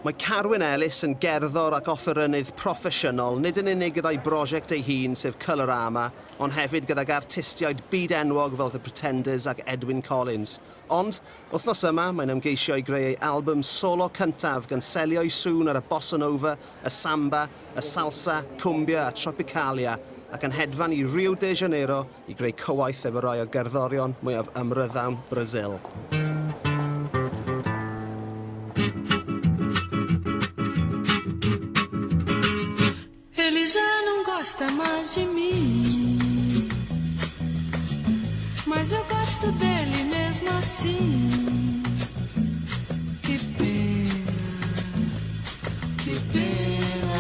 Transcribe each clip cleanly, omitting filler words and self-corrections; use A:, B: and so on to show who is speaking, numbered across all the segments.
A: Mae Carwyn Ellis yn gerddor ac offerynydd proffesiynol nid yn unig gyda'i brosiect ei hun sef Colorama, ond hefyd gydag artistiaid byd enwog fel The Pretenders ac Edwyn Collins. Ond, wythnos yma, mae'n ymgeisio i greu ei album solo cyntaf gan selio'i sŵn ar y bossa nova, y samba, y salsa, cumbia a tropicalia, ac yn hedfan i Rio de Janeiro i greu cywaith efo rai o gerddorion mwyaf ymryddawn Brasil.
B: Ele já não gosta mais de mim, mas eu gosto dele mesmo assim. Que pena, que pena.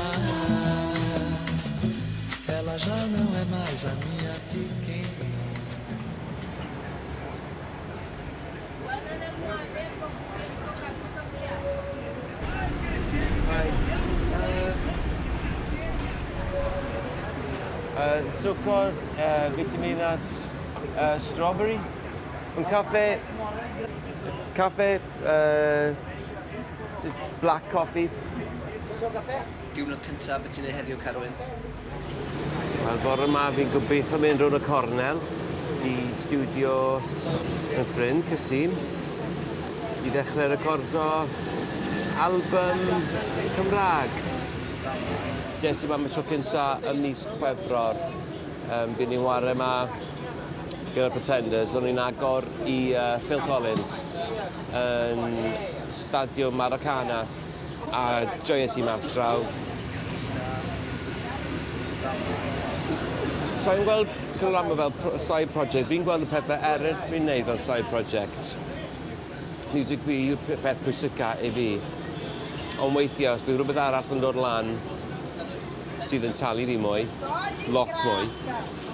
B: Ela já não é mais a minha pequena.
C: Sucor, vitaminas, strawberry, un café, black coffee.
D: Diwrnod cyntaf beth ti'n ei heddiw, Carwyn?
C: Wel, bore yma fi'n gobeithio mynd rownd y cornel i studio yn ffrind, Cysun, i ddechrau recordo album Cymraeg. Des i mam y tro cyntaf ym mis Chwefror. Bu'n ni'n ware yma gyda'r Pretenders, o'n i'n agor i Phil Collins yn Stadio Maracana a joyous i mas draw. So i'n gweld Colorama fel side project, fi'n gweld y pethau eraill fi'n neud fel side project. Music fi yw'r peth pwysica i fi. Ond weithio, os bydd rhywbeth arall yn dod lan sydd yn talu fi mwy, lot mwy,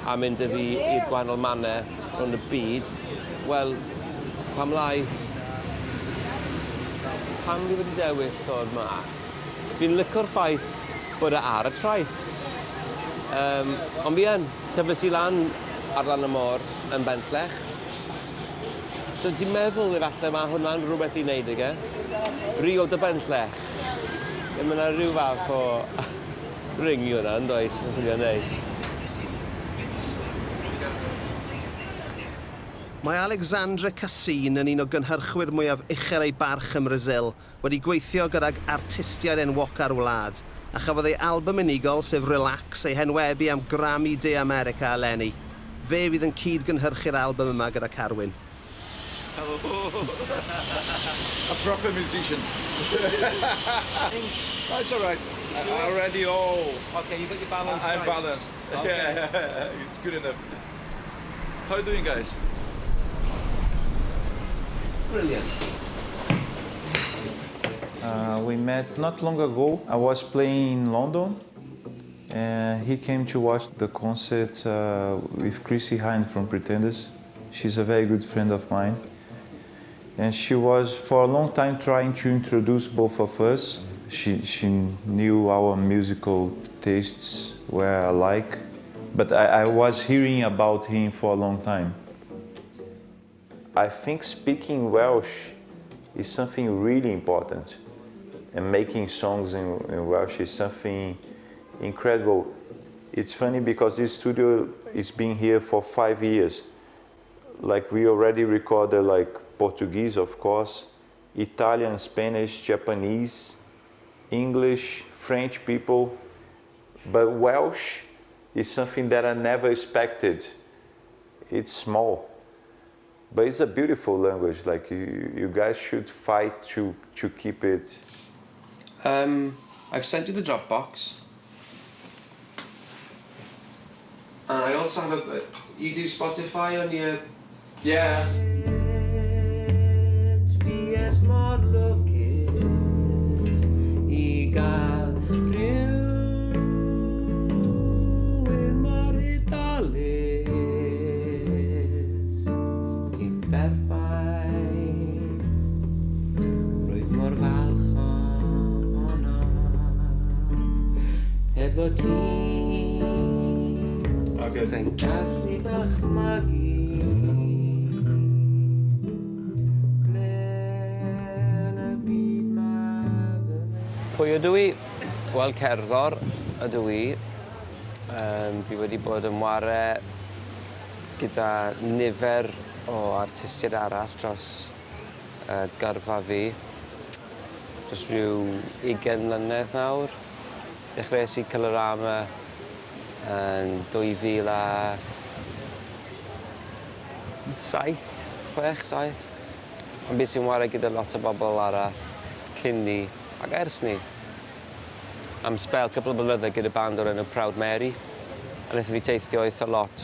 C: a mynd â fi i'r gwahanol mannau rhwng y byd, wel, pam lai, pam fi wedi dewis dod yma? Fi'n licio'r ffaith bod e ar y traeth. Ond fi yn, tyfys i lan ar lan y môr yn Bentlech. So dwi'n meddwl efallai mae hwnna'n rhywbeth i wneud ag e. Rio de Bentlech. Mae yna rhyw fath o ring i hwnna, yn does? Mae'n swnio'n neis.
A: Mae Alexandra Cysun yn un o gynhyrchwyr mwyaf uchel ei barch ym Mrasil, wedi gweithio gydag artistiaid enwoca'r wlad, a chafodd ei album unigol sef Relax ei henwebu am Grammy De America eleni. Fe fydd yn cyd-gynhyrchu'r album yma gyda Carwyn.
E: Hello. A proper musician. That's all right. Already all.
C: Okay, you've got your balance
E: I'm
C: right.
E: balanced.
C: Okay.
E: Yeah, it's good enough. How are you doing, guys?
C: Brilliant.
F: We met not long ago. I was playing in London, and he came to watch the concert with Chrissy Hynde from Pretenders. She's a very good friend of mine. And she was, for a long time, trying to introduce both of us. She knew our musical tastes were alike, but I was hearing about him for a long time. I think speaking Welsh is something really important, and making songs in Welsh is something incredible. It's funny because this studio has been here for 5 years. Like, we already recorded like Portuguese, of course, Italian, Spanish, Japanese, English, French people, but Welsh is something that I never expected. It's small, but it's a beautiful language. Like, you guys should fight to keep it.
C: I've sent you the Dropbox. And I also have you do Spotify on your...
E: Yeah.
C: Pwy ydw i? Wel, cerddor ydw i. Fi wedi bod yn ware gyda nifer o artistiaid arall dros gyrfa fi. Dros rhyw 20 mlynedd nawr. Dechreuais i Colorama yn 2007, 6-7. Ond beth sy'n ware gyda lot o bobl arall cyn ni ac ers ni. Am spel cwpl o blynyddoedd gyda band o'r enw Proud Mary. A wnaethon ni teithio eitha lot.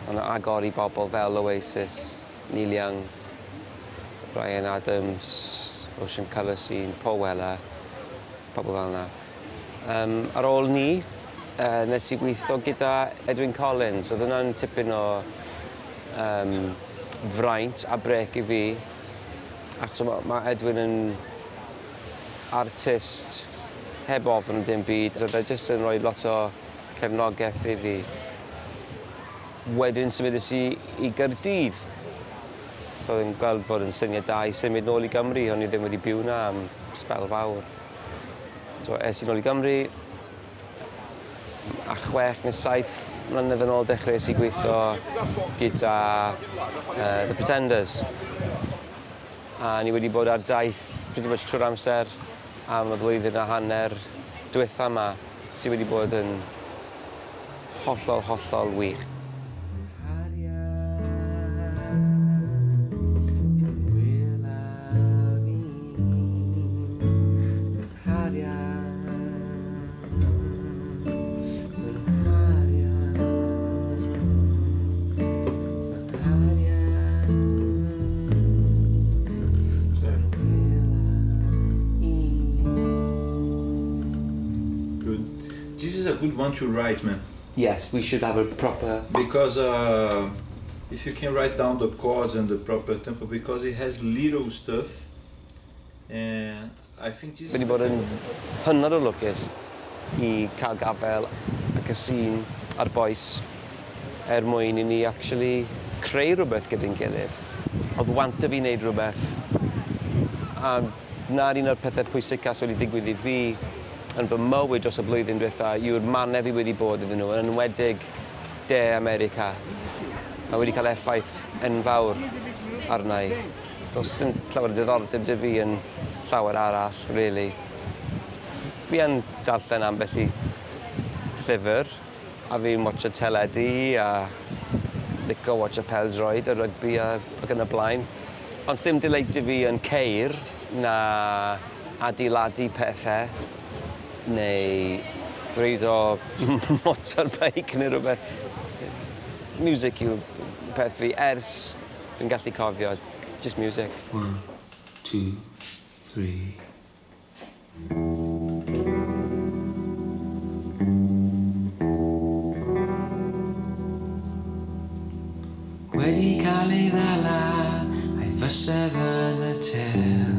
C: Ond agor i bobl fel Oasis, Neil Young, Bryan Adams, Ocean Colour Scene, Paul Weller, pobl fel yna. Ar ôl ni, nes i gweithio gyda Edwyn Collins. Oedd hwnna'n tipyn o fraint a brec i fi. Achos mae Edwyn yn artist heb ofn dim byd. Oedd e jyst yn rhoi lot o cefnogaeth i fi. Wedyn symudais i Gaerdydd. Oedd yn gweld fod yn syniad da i symud nôl i Gymru, ond i ddim wedi byw yna am sbel fawr. Es i nôl i Gymru, a 6 neu 7 mlynedd yn ôl dechreuais i gweithio gyda The Pretenders. A ni wedi bod ar daith pretty much trwy'r amser am y flwyddyn a hanner diwetha yma, sydd wedi bod yn hollol wych.
F: This is a good one to write, man.
C: Yes, we should have a proper...
F: Because if you can write down the chords and the proper tempo, because it has little stuff, and I think this.
C: Wedi bod yn hynod o lwcus i cael gafel ac y sîn a'r bois mwyn i ni actually creu rhywbeth gyda'n gilydd. Oedd want fi wneud rhywbeth. A na'r un o'r pethau pwysica sydd wedi digwydd i fi yn fy mywyd dros y blwyddyn diwetha yw'r manedd fi wedi bod iddyn nhw, yn enwedig De America. A wedi cael effaith enfawr arna i. Does dim llawer o diddordeb dy fi yn llawer arall, really. Fi yn darllen ambell i llyfr, a fi'n watcho teledu a licio watcho pêl-droed a rygbi ac yn y blaen. Ond dim deleitio fi yn ceir na adeiladu pethau neu bryd o motorbike neu rhywbeth. Music yw peth fi ers fi'n gallu cofio, just music.
B: 1, 2, 3. Wedi cael ei ddala a'i fysedd yn y tel.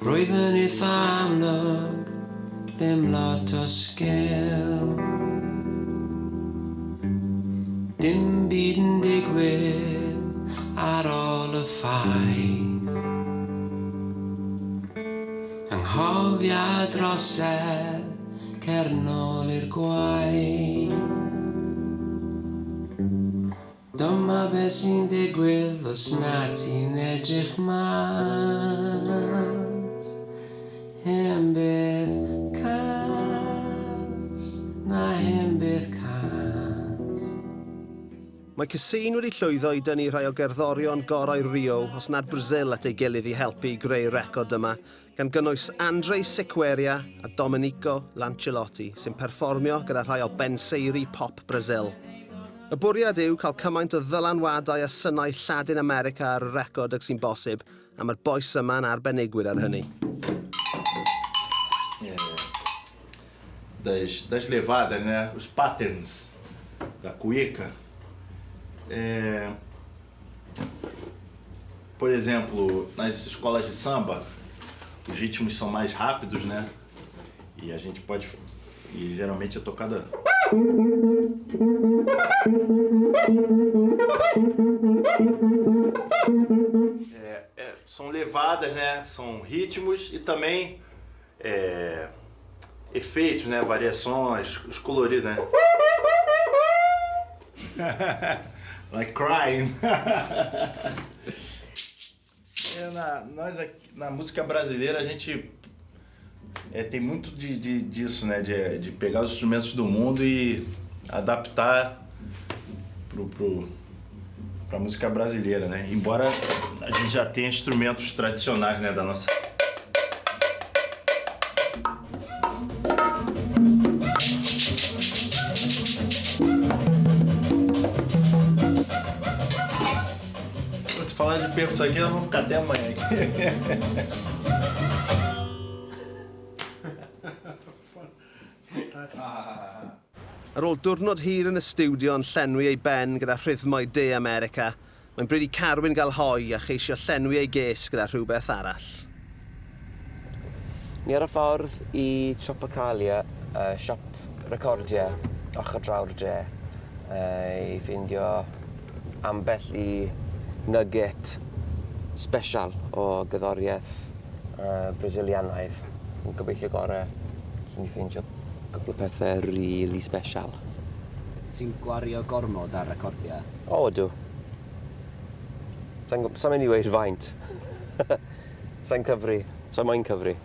B: Roedd yn eitha amlwg, ddim lot o sgil. Dim byd yn digwydd ar ôl y ffaith. Anghofiad drosedd, cer nôl i'r gwaith. Dyma beth sy'n digwydd os na ti'n edrych mas. Hyn bydd cas, na hyn bydd cas.
A: Mae Caseen wedi llwyddo i dynnu rhai o gerddorion gorau Rio os nad Brazil at ei gilydd i helpu i greu record yma, gan gynnwys Andre Sikweria a Domenico Lancelotti, sy'n perfformio gyda rhai o benseiri pop Brazil. Y bwriad yw cael cymaint o ddylanwadau a synnau Lladin America ar y record ag sy'n bosib, a mae'r boes yma'n arbenigwyr ar hynny.
G: Das levadas, né? Os patterns da cuíca. Por exemplo, nas escolas de samba, os ritmos são mais rápidos, né? E a gente pode... E geralmente é tocada... são levadas, né? São ritmos e também efeitos, né? Variações, os coloridos, né? Like crying. Nós aqui, na música brasileira, a gente tem muito disso, né? De pegar os instrumentos do mundo e adaptar pra música brasileira, né? Embora a gente já tenha instrumentos tradicionais, né? Da nossa... Se falar de perco isso aqui, nós vamos ficar até amanhã aqui.
A: Ar ôl diwrnod hir yn y stiwdio yn llenwi ei ben gyda rhythmau De America, mae'n bryd i Carwyn gael hoi a cheisio llenwi ei ges gyda rhywbeth arall.
C: Ni ar y ffordd i Tropicalia, siop recordiau ochr draw'r dre, i ffindio ambell i nugget special o gyddoriaeth Brasilianaidd. Yn gobeithio gorau, so ni ffindio cwbl o pethau really special.
D: Ti'n gwario gormod ar recordiau?
C: O, ydw. Sa'n mynd i weid faint. Sa'n cyfri. Sa'n moyn cyfri.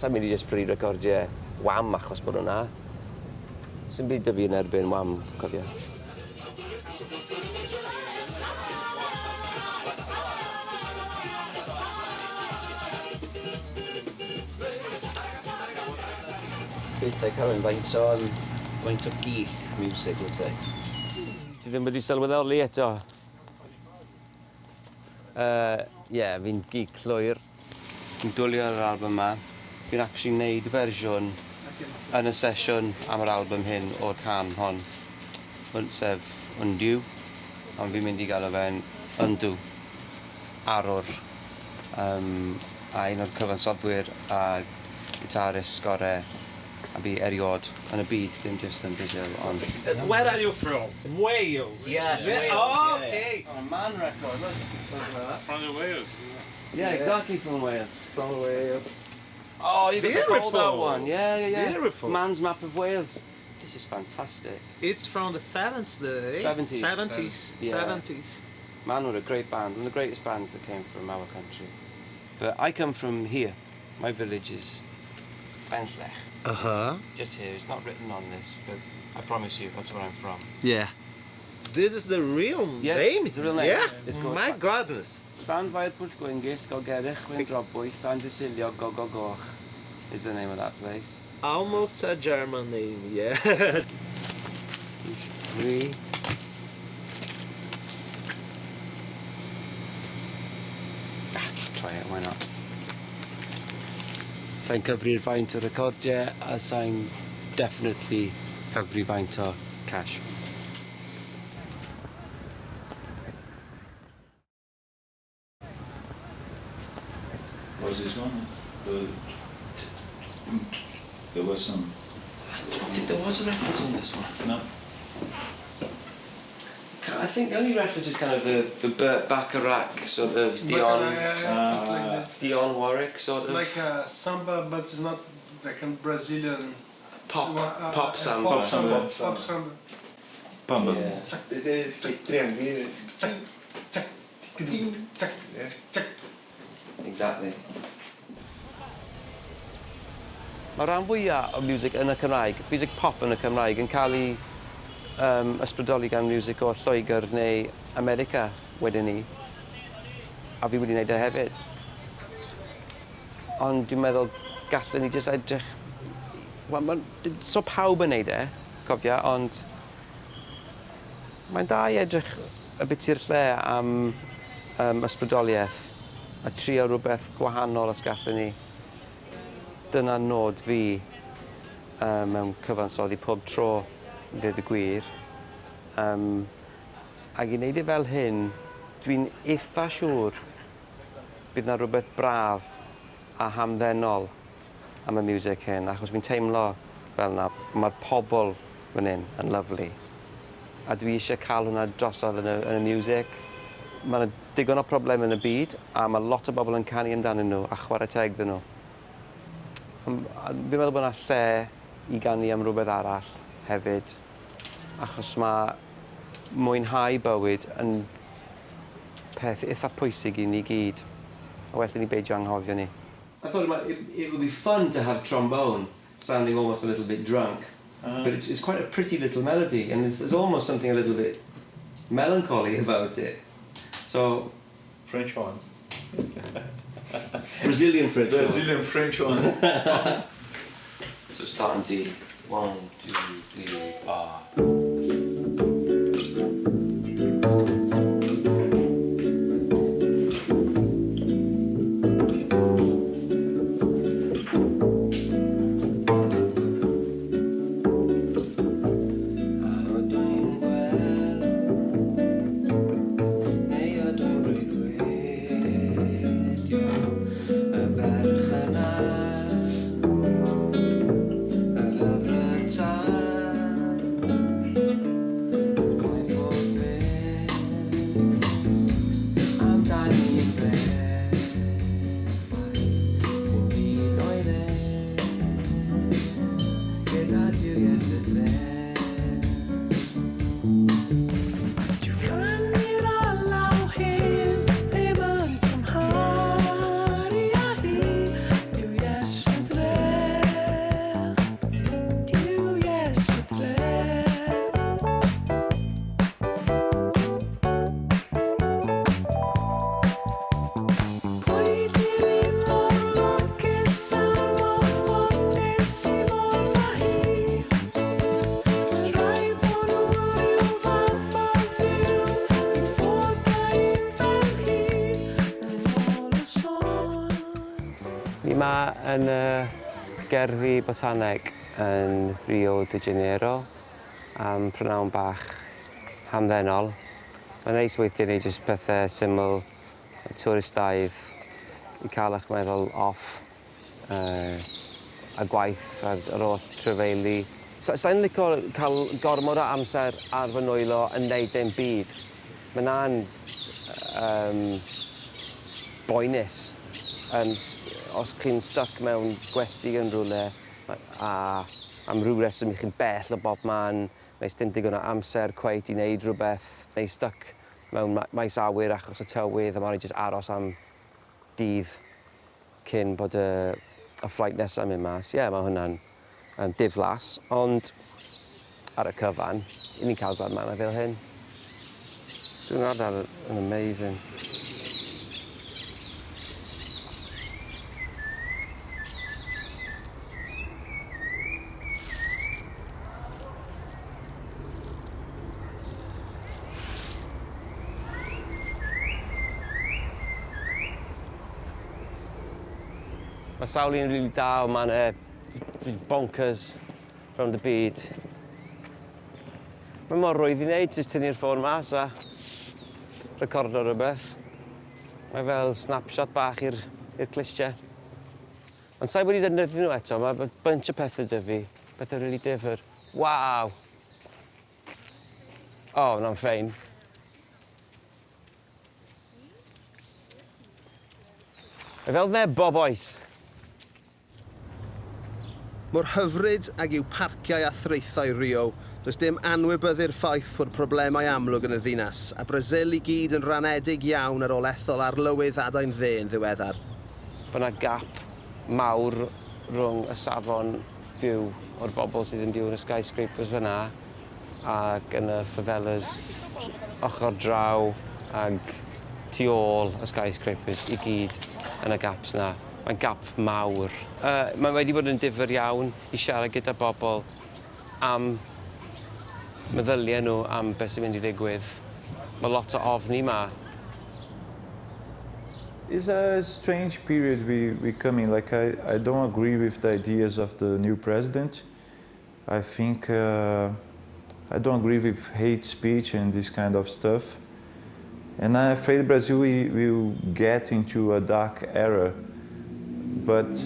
C: Sa'n mynd i jyst pryd recordiau wham achos bod hwnna. Sa'n byd dy fi yn erbyn wham, cofio.
D: Gobeithio, Carwyn, faint o gych music wyt ti?
C: Ti ddim wedi sylweddoli eto? Fi'n geek llwyr. Fi'n dwlio ar yr album yma. Fi'n actually wneud fersiwn yn y sesiwn am yr album hyn o'r can hon. Sef Undue. Ond fi'n mynd i gael o fe'n Undo. Arwr. A un o'r cyfansoddwyr a gitarist sgorau a fi eriod yn y byd, dim just yn Brazil, ond...
H: Where are you from? Wales?
D: Yes, Wales.
H: Oh, okay.
C: On a man record, look.
E: From Wales.
C: Yeah, exactly from Wales.
H: From Wales.
C: Oh, you got to
H: Beautiful.
C: that one. Yeah.
H: Beautiful.
C: Man's Map of Wales. This is fantastic.
H: It's from the 70s, the
C: 70s.
H: 70s.
C: Yeah.
H: 70s.
C: Man were a great band, one of the greatest bands that came from our country. But I come from here. My village is Benllech. Just here. It's not written on this, but I promise you, that's where I'm from.
H: Yeah. This is the real
C: Yeah,
H: name?
C: it's the real name.
H: Yeah?
C: It's called-
H: My goodness.
C: Stan Fair Pwll Gwyngyll, Gogerich, Wyn-Drobwyll, Llan Dysilio, Goch is the name of that place.
H: Almost a German name, yeah.
C: These three. Try it, why not? Sa'n cyfri'r faint o recordiau a sa'n definitely cyfri faint o cash.
F: What was this one? There was some...
C: I don't think there was a reference on this one.
F: No?
C: I think the only reference is kind of the Burt Bacharach sort of Dion Dion Warwick sort
I: It's
C: of
I: like a samba, but it's not like a Brazilian
C: pop samba.
I: Pop samba.
F: Pamba.
C: Yeah.
H: This is like triangle.
C: Exactly. Mae rhan fwyaf o music yn y Cymraeg, music pop yn y Cymraeg, yn cael ei ysbrydoli gan music o Lloegr neu America wedyn ni. A fi wedi wneud e hefyd. Ond dwi'n meddwl gallwn ni jyst edrych... So pawb yn wneud e, cofia, ond... Mae'n da i edrych y bit i'r lle am ysbrydoliaeth a trio rhywbeth gwahanol os gallwn ni. Dyna nod fi mewn cyfansoddi pob tro yn dweud y gwir. Ac i wneud e fel hyn, dwi'n eitha siŵr bydd na rhywbeth braf a hamddenol am y music hyn, achos fi'n teimlo fel na mae'r pobl fan hyn yn lyflu. A dwi eisiau cael hwnna drosodd yn y music. Mae yna digon o problem yn y byd a mae lot o bobl yn canu amdanyn nhw a chwarae teg ddyn nhw. Fi'n meddwl bod yna lle i ganu am rhywbeth arall hefyd, achos mae mwynhau bywyd yn peth eitha pwysig i ni gyd, a well i ni beidio anghofio ni. I thought it would be fun to have trombone sounding almost a little bit drunk, but it's quite a pretty little melody, and there's almost something a little bit melancholy about it. So,
G: French horn.
C: Brazilian French horn.
G: Brazilian French horn.
D: So start on D. 1, 2, 3, bar.
C: Ni yma yn gerddi botaneg yn Rio de Janeiro am prynawn bach hamddenol. Mae'n neis weithiau wneud jyst pethau syml, twristaidd, i cael eich meddwl off a gwaith ar ôl trefeili. Sa'n licio cael gormod o amser ar fy nwylo yn neud dim byd. Mae na'n boenus. Os chi'n stuck mewn gwesti yn rhywle a am ryw reswm i chi'n bell o bob man, neu dim digon o amser cweit i wneud rhywbeth, neu stuck mewn maes awyr achos y tywydd a mae'n jyst aros am dydd cyn bod y fflight nesaf mynd mas. Ie, mae hwnna'n diflas, ond ar y cyfan, i ni'n cael gweld manna fel hyn. Swn ardal yn amazing. Mae sawl un rili da o man bonkers rownd y byd. Mae mor rwydd i wneud, jyst tynnu'r ffôn mas a recordo rhywbeth. Mae fel snapshot bach i'r clistiau. Ond sa'i wedi defnyddio nhw eto, mae bunch o pethau dy fi, pethau rili difyr. Waw! O, hwnna'n ffein. Mae fel Nebo, boys.
A: Mor hyfryd ag yw parciau a thraethau Rio, does dim anwybyddu'r ffaith fod problemau amlwg yn y ddinas, a Brasil i gyd yn ranedig iawn ar ôl ethol arlywydd adain dde yn ddiweddar.
C: Bod yna gap mawr rhwng y safon byw o'r bobl sydd yn byw yn y skyscrapers fyna ac yn y favelas ochr draw ag tu ôl y skyscrapers i gyd yn y gaps yna. Mae'n gap mawr. Mae wedi bod yn difyr iawn i siarad gyda bobl am meddyliau nhw am beth sy'n mynd i ddigwydd. Mae lot o ofni yma.
F: It's a strange period we come in. Like I don't agree with the ideas of the new president. I think I don't agree with hate speech and this kind of stuff. And I'm afraid Brazil will get into a dark era. But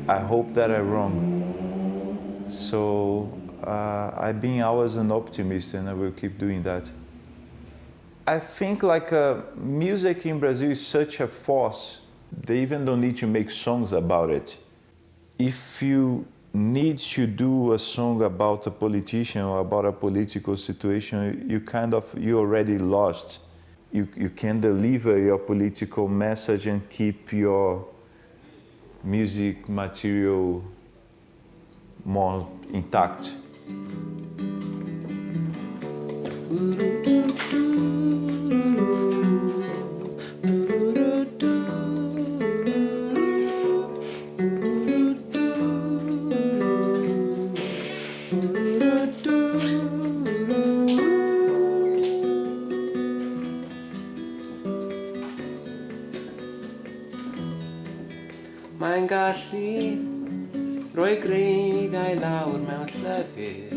F: I hope that I'm wrong. So I've been always an optimist and I will keep doing that. I think like music in Brazil is such a force, they even don't need to make songs about it. If you need to do a song about a politician or about a political situation, you already lost. You can deliver your political message and keep your music material more intact.
B: Mae'n gallu rhoi greigau lawr mewn llyfr.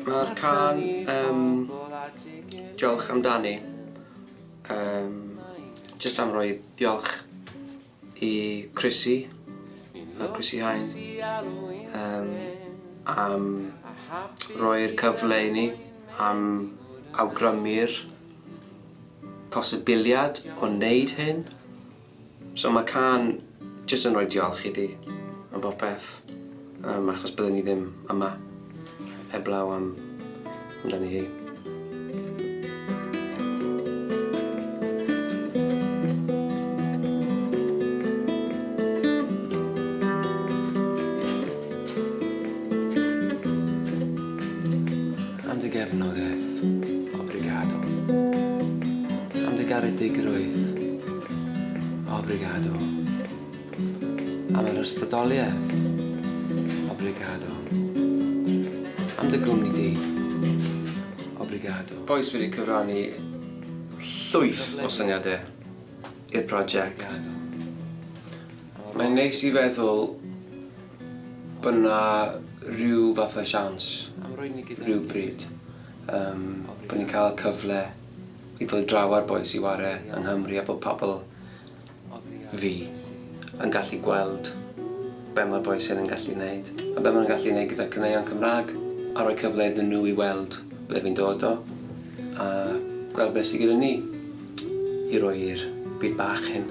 B: Mae'r can diolch amdani. Jyst am roi diolch I Chrissy Hine am roi'r cyfle I ni, am awgrymu'r posibiliad o wneud hyn. So mae can jyst yn rhoi diolch iddi am bob peth, achos byddwn ni ddim yma heblaw amdani hi. Am dy gefnogaeth, obrigado. Am dy garedigrwydd, obrigado. Am yr ysbrydoliaeth, obrigado. Am dy gwmni di, obrigado. Boes wedi cyfrannu llwyth o syniadau i'r prosiect. Mae'n neis I feddwl bod yna rhyw fath o siawns, rhywbryd, bod ni'n cael cyfle I ddod draw ar boes I ware yng Nghymru a bod pobl fi yn gallu gweld be mae'r boes hyn yn gallu wneud a be mae'n gallu wneud gyda caneuon Cymraeg a rhoi cyfle iddyn nhw I weld ble fi'n dod o a gweld beth sydd gyda ni I roi i'r byd bach hyn.